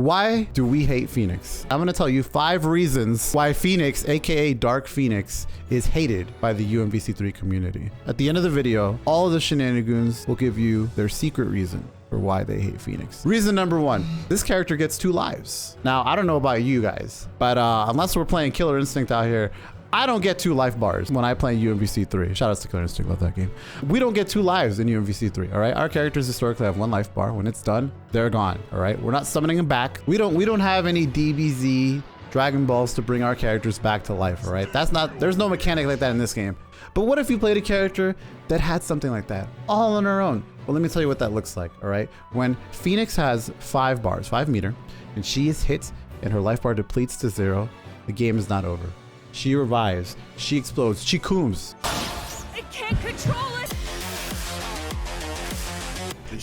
Why do we hate Phoenix? I'm gonna tell you 5 reasons why Phoenix, aka Dark Phoenix, is hated by the UMVC3 community. At the end of the video, all of the shenanigans will give you their secret reason for why they hate Phoenix. Reason number 1, this character gets 2 lives. Now, I don't know about you guys, but unless we're playing Killer Instinct out here, I don't get 2 life bars when I play UMVC3. Shout out to Killer Instinct, love that game. We don't get 2 lives in UMVC3, all right? Our characters historically have 1 life bar. When it's done, they're gone, all right? We're not summoning them back. We don't have any DBZ Dragon Balls to bring our characters back to life, all right? There's no mechanic like that in this game. But what if you played a character that had something like that all on her own? Well, let me tell you what that looks like, all right? When Phoenix has 5 bars, 5 meter, and she is hit and her life bar depletes to 0, the game is not over. She revives, she explodes, she cooms. I can't control it.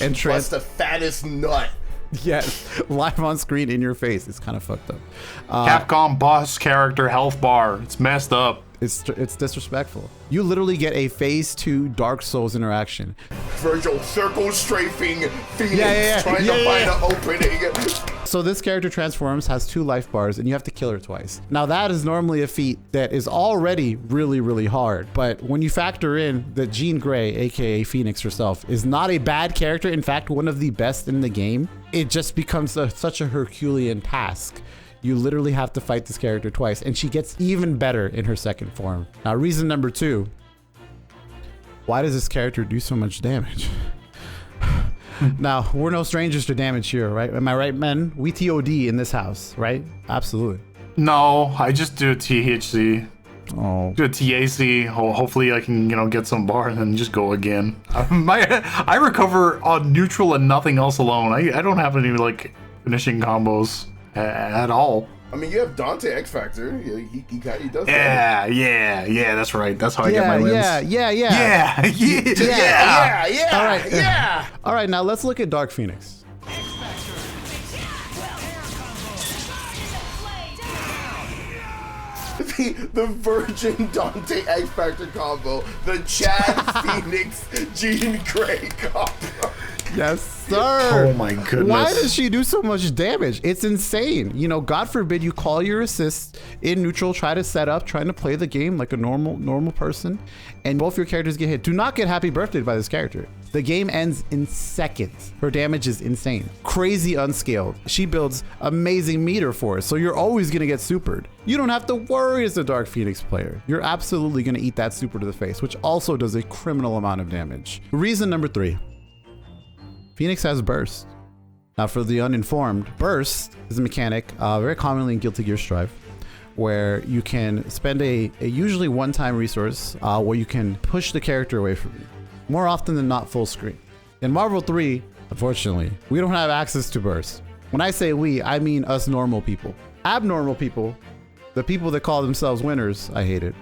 And Trust the fattest nut. Yes, live on screen in your face. It's kind of fucked up. Capcom boss character health bar. It's messed up. It's disrespectful. You literally get a phase 2 Dark Souls interaction. Virgil circle strafing Phoenix trying to find an opening. So this character transforms, has 2 life bars, and you have to kill her twice. Now that is normally a feat that is already really, really hard. But when you factor in that Jean Grey, aka Phoenix herself, is not a bad character, in fact, one of the best in the game, it just becomes such a Herculean task. You literally have to fight this character twice, and she gets even better in her second form. Now, reason number 2, why does this character do so much damage? Now, we're no strangers to damage here, right? Am I right, men? We TOD in this house, right? Absolutely. No, I just do a THC. Oh. Do a TAC. Hopefully I can, get some bar and then just go again. I recover on neutral and nothing else alone. I don't have any, finishing combos at all. I mean, you have Dante X Factor. He does that. Yeah, that's right. That's how I get my limbs. Yeah. All right, now let's look at Dark Phoenix. The Virgin Dante X Factor combo. The Chad Phoenix Jean Grey combo. Yes, sir. Oh my goodness. Why does she do so much damage? It's insane. God forbid you call your assist in neutral, try to set up, trying to play the game like a normal person, and both your characters get hit. Do not get happy birthday by this character. The game ends in seconds. Her damage is insane. Crazy unscaled. She builds amazing meter for us, so you're always gonna get supered. You don't have to worry as a Dark Phoenix player. You're absolutely gonna eat that super to the face, which also does a criminal amount of damage. Reason number 3. Phoenix has Burst. Now for the uninformed, Burst is a mechanic very commonly in Guilty Gear Strive, where you can spend a usually one-time resource where you can push the character away from you. More often than not full screen. In Marvel 3, unfortunately, we don't have access to Burst. When I say we, I mean us normal people. Abnormal people, the people that call themselves winners, I hate it.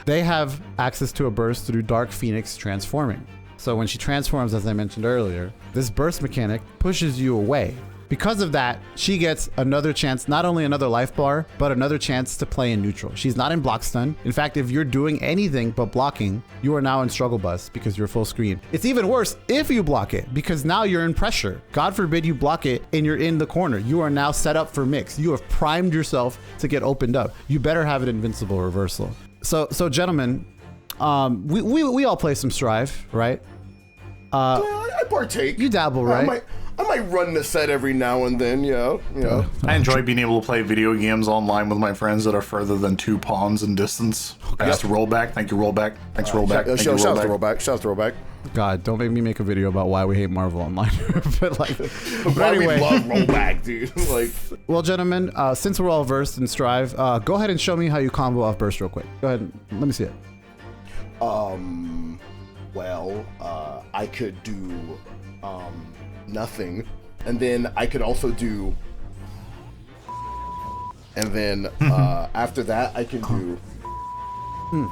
They have access to a Burst through Dark Phoenix transforming. So when she transforms, as I mentioned earlier, this burst mechanic pushes you away. Because of that, she gets another chance, not only another life bar, but another chance to play in neutral. She's not in block stun. In fact, if you're doing anything but blocking, you are now in struggle bus because you're full screen. It's even worse if you block it, because now you're in pressure. God forbid you block it and you're in the corner. You are now set up for mix. You have primed yourself to get opened up. You better have an invincible reversal. So gentlemen, we all play some Strive, right? I partake. You dabble, right? I might run the set every now and then, I enjoy being able to play video games online with my friends that are further than 2 pawns in distance. Thanks to Rollback. Thank you, Rollback. Thanks, Rollback. Shout out to Rollback. Shout out to Rollback. God, don't make me make a video about why we hate Marvel Online. but anyway. We love Rollback, dude. Well, gentlemen, since we're all versed in Strive, go ahead and show me how you combo off Burst real quick. Go ahead, let me see it. I could do nothing, and then I could also do, and then after that I can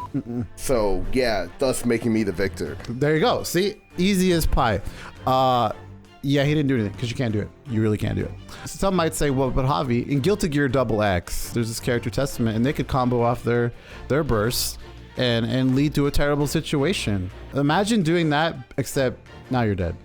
do. So yeah, thus making me the victor. There you go. See, easy as pie. Yeah, he didn't do anything because you can't do it. You really can't do it. Some might say, well, but Javi, in Guilty Gear XX, there's this character Testament, and they could combo off their bursts and lead to a terrible situation. Imagine doing that, except now you're dead.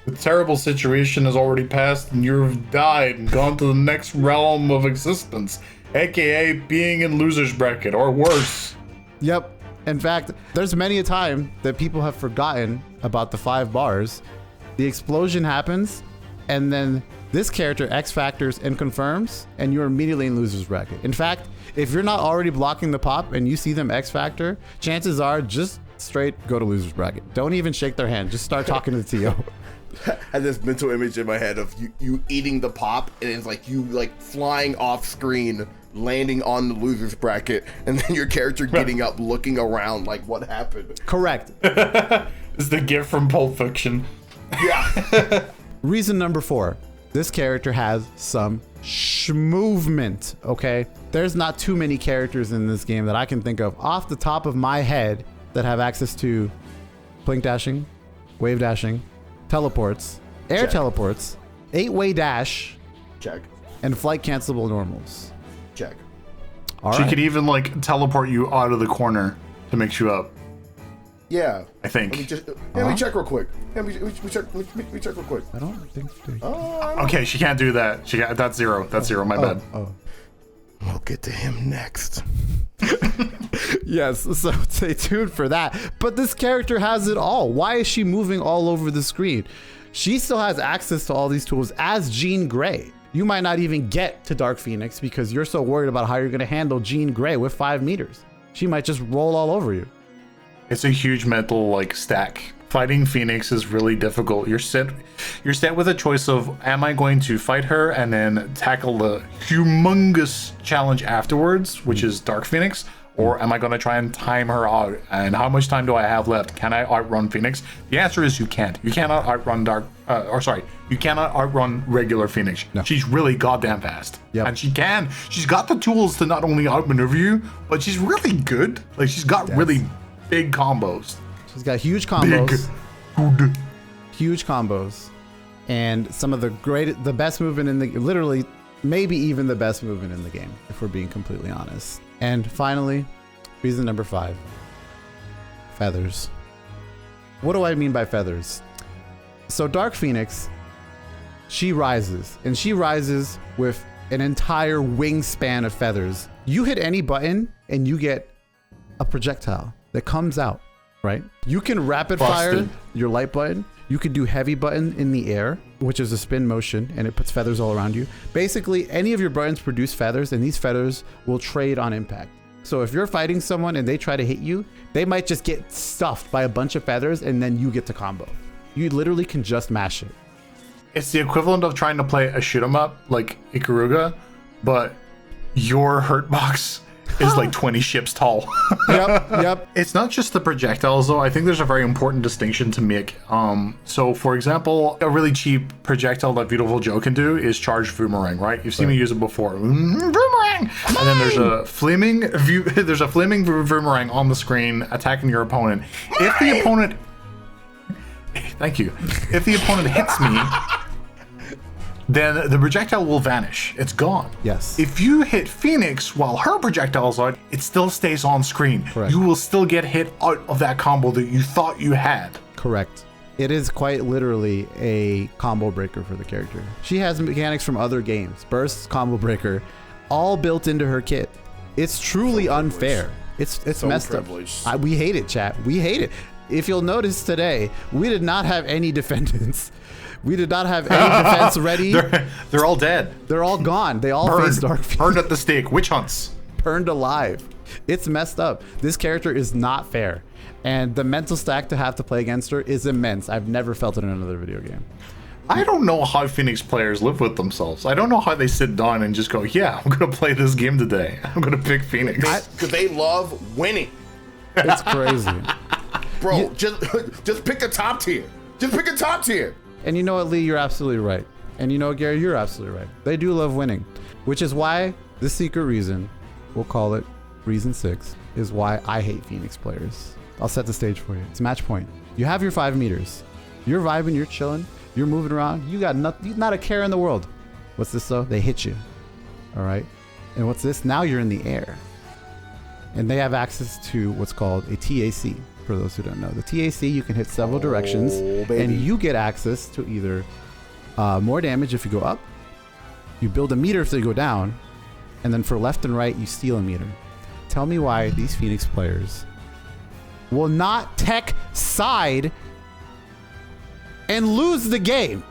The terrible situation has already passed and you've died and gone to the next realm of existence, aka being in loser's bracket or worse. Yep. In fact, there's many a time that people have forgotten about the 5 bars. The explosion happens, and then this character X factors and confirms, and you're immediately in loser's bracket. In fact, if you're not already blocking the pop and you see them X factor, chances are just straight go to loser's bracket. Don't even shake their hand. Just start talking to the TO. I had this mental image in my head of you eating the pop, and it's like you like flying off screen, landing on the loser's bracket, and then your character getting up, looking around like what happened. Correct. It's the gift from Pulp Fiction. Yeah. Reason number 4. This character has some movement, okay? There's not too many characters in this game that I can think of off the top of my head that have access to blink dashing, wave dashing, teleports, air Check. teleports, 8-way dash, Check. and flight cancelable normals. Check. All She right. could even like teleport you out of the corner to mix you up. Yeah. I think. Let me check real quick. Let me check real quick. I don't think they... Okay, she can't do that. That's 0. That's 0. My bad. Oh. We'll get to him next. Yes, so stay tuned for that. But this character has it all. Why is she moving all over the screen? She still has access to all these tools as Jean Grey. You might not even get to Dark Phoenix because you're so worried about how you're going to handle Jean Grey with 5 meters. She might just roll all over you. It's a huge mental like stack. Fighting Phoenix is really difficult. You're set with a choice of, am I going to fight her and then tackle the humongous challenge afterwards, which is Dark Phoenix, or am I going to try and time her out? And how much time do I have left? Can I outrun Phoenix? The answer is you can't. You cannot outrun you cannot outrun regular Phoenix. No. She's really goddamn fast. Yep. And she's got the tools to not only outmaneuver you, but she's really good. Like she's got really big combos. She's got huge combos. Good. Huge combos. And some of the best movement in the, literally, maybe even the best movement in the game, if we're being completely honest. And finally, reason number 5, feathers. What do I mean by feathers? So Dark Phoenix, she rises, and she rises with an entire wingspan of feathers. You hit any button and you get a projectile that comes out, right? You can rapid fire Busted. your light button. You could do heavy button in the air, which is a spin motion, and it puts feathers all around you. Basically, any of your buttons produce feathers, and these feathers will trade on impact. So if you're fighting someone and they try to hit you, they might just get stuffed by a bunch of feathers, and then you get to combo. You literally can just mash it. It's the equivalent of trying to play a shoot 'em up like Ikaruga, but your hurt box is like 20 ships tall. Yep. It's not just the projectiles though. I think there's a very important distinction to make. So for example, a really cheap projectile that Beautiful Joe can do is charge boomerang, right? You've seen me use it before. Boomerang! And then there's a flaming boomerang on the screen attacking your opponent. If the opponent Thank you. If the opponent hits me, then the projectile will vanish. It's gone. Yes. If you hit Phoenix while her projectile's on, it still stays on screen. Correct. You will still get hit out of that combo that you thought you had. Correct. It is quite literally a combo breaker for the character. She has mechanics from other games, bursts, combo breaker, all built into her kit. It's truly unfair. It's So messed privileged. up. We hate it, chat. We hate it. If you'll notice today, we did not have any defendants. We did not have any defense ready. They're all dead. They're all gone. They all face Dark Phoenix. Burned at the stake. Witch hunts. Burned alive. It's messed up. This character is not fair. And the mental stack to have to play against her is immense. I've never felt it in another video game. I don't know how Phoenix players live with themselves. I don't know how they sit down and just go, yeah, I'm going to play this game today. I'm going to pick Phoenix. Because they love winning. It's crazy. Bro, just pick a top tier. Just pick a top tier. And you know what, Lee, you're absolutely right. And you know what, Gary, you're absolutely right. They do love winning, which is why the secret reason, we'll call it reason 6, is why I hate Phoenix players. I'll set the stage for you. It's match point. You have your 5 meters. You're vibing, you're chilling, you're moving around. You got not a care in the world. What's this though? They hit you. All right. And what's this? Now you're in the air. And they have access to what's called a TAC, for those who don't know. The TAC, you can hit several directions, and you get access to either more damage if you go up, you build a meter if they go down, and then for left and right, you steal a meter. Tell me why these Phoenix players will not tech side and lose the game.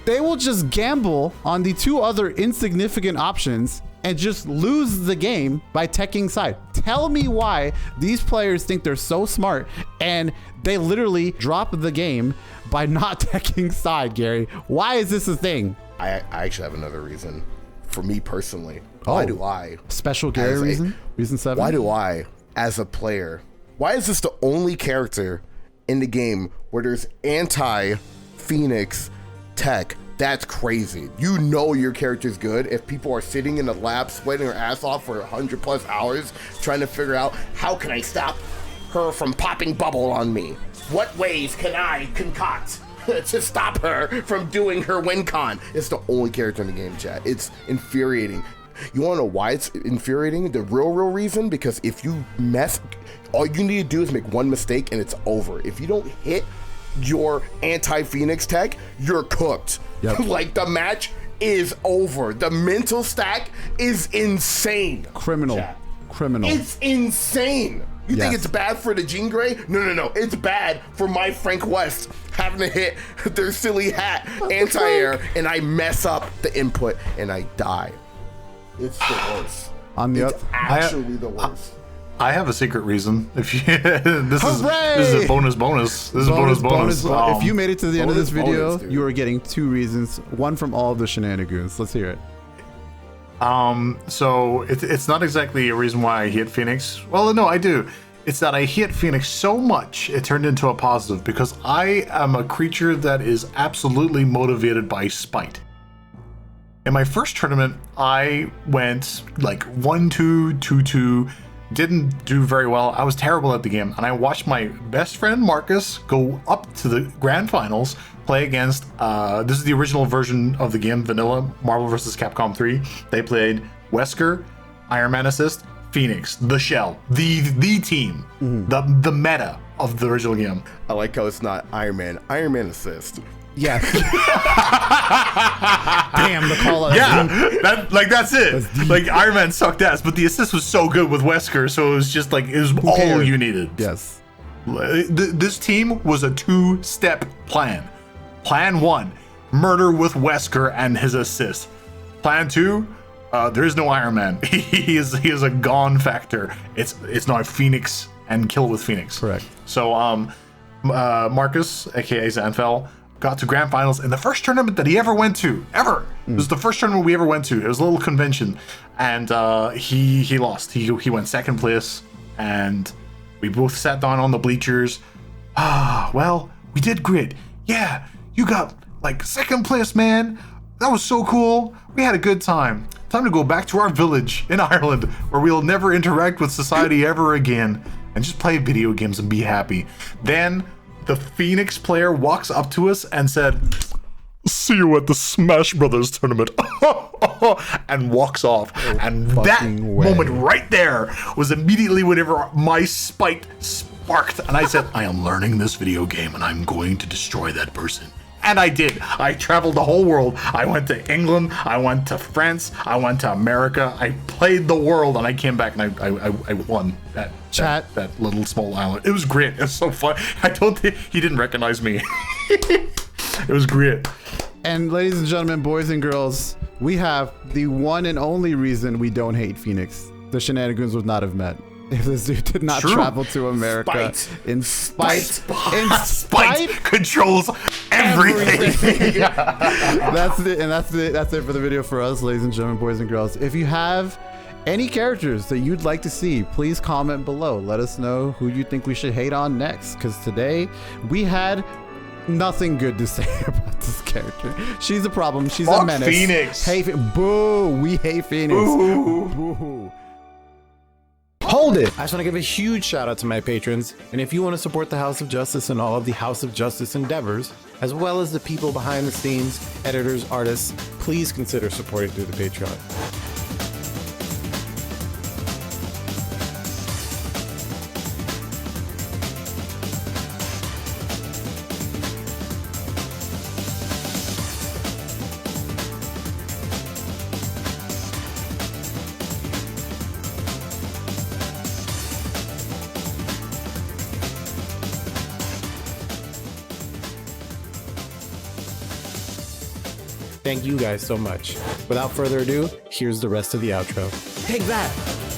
They will just gamble on the two other insignificant options and just lose the game by teching side. Tell me why these players think they're so smart and they literally drop the game by not teching side, Gary. Why is this a thing? I actually have another reason. For me personally, why do I? Special Gary reason? Reason 7? Why do I, as a player, why is this the only character in the game where there's anti-Phoenix tech? That's crazy. You know your character's good if people are sitting in the lab sweating their ass off for 100+ hours trying to figure out how can I stop her from popping bubble on me? What ways can I concoct to stop her from doing her win con? It's the only character in the game, chat. It's infuriating. You want to know why it's infuriating? The real reason? Because if you mess, all you need to do is make one mistake and it's over. If you don't hit your anti-Phoenix tech, you're cooked. Yep. Like, the match is over. The mental stack is insane. Criminal. Chat. Criminal. It's insane. You think it's bad for the Jean Grey? No. It's bad for my Frank West having to hit their silly hat anti-air and I mess up the input and I die. It's the worst. It's actually the worst. I have a secret reason. If you, this is a bonus. This is bonus. If you made it to the end of this video, bonus, you are getting 2 reasons. One from all of the shenanigans. Let's hear it. So it's not exactly a reason why I hate Phoenix. Well, no, I do. It's that I hate Phoenix so much it turned into a positive because I am a creature that is absolutely motivated by spite. In my first tournament, I went like 1-2, 2-2, didn't do very well. I was terrible at the game, and I watched my best friend Marcus go up to the grand finals, play against this is the original version of the game, vanilla, Marvel Vs Capcom 3. They played Wesker, Iron Man Assist, Phoenix, the Shell, the team, the meta of the original game. I like how it's not Iron Man Assist. Yes. Damn, the call out. Yeah, that's it. Like, Iron Man sucked ass, but the assist was so good with Wesker, so it was just like, it was all you needed. Yes. This team was a 2-step plan. Plan 1, murder with Wesker and his assist. Plan 2, there is no Iron Man. he is a gone factor. It's not Phoenix and kill with Phoenix. Correct. So Marcus, aka Zanfel, got to grand finals in the first tournament that he ever went to, ever. It was the first tournament we ever went to. It was a little convention, and he lost. He went second place, and we both sat down on the bleachers. Well, we did great. Yeah, you got like second place, man. That was so cool. We had a good time. Time to go back to our village in Ireland, where we'll never interact with society ever again, and just play video games and be happy. Then the Phoenix player walks up to us and said, "See you at the Smash Brothers tournament," and walks off. And that moment right there was immediately whenever my spite sparked, and I said, "I am learning this video game, and I'm going to destroy that person." And I did. I traveled the whole world. I went to England. I went to France. I went to America. I played the world, and I came back and I won that little small island. It was great. It was so fun. I don't think he didn't recognize me. It was great. And ladies and gentlemen, boys and girls, we have the one and only reason we don't hate Phoenix. The shenanigans would not have met if this dude did not travel to America. Spite controls everything. That's it, and that's it for the video for us, ladies and gentlemen, boys and girls. If you have any characters that you'd like to see, please comment below. Let us know who you think we should hate on next, because today we had nothing good to say about this character. She's a problem. She's a menace. Phoenix. Hey, boo. We hate Phoenix. Boo. Hold it! I just want to give a huge shout out to my patrons, and if you want to support the House of Justice and all of the House of Justice endeavors, as well as the people behind the scenes, editors, artists, please consider supporting through the Patreon. Thank you guys so much. Without further ado, here's the rest of the outro. Take that!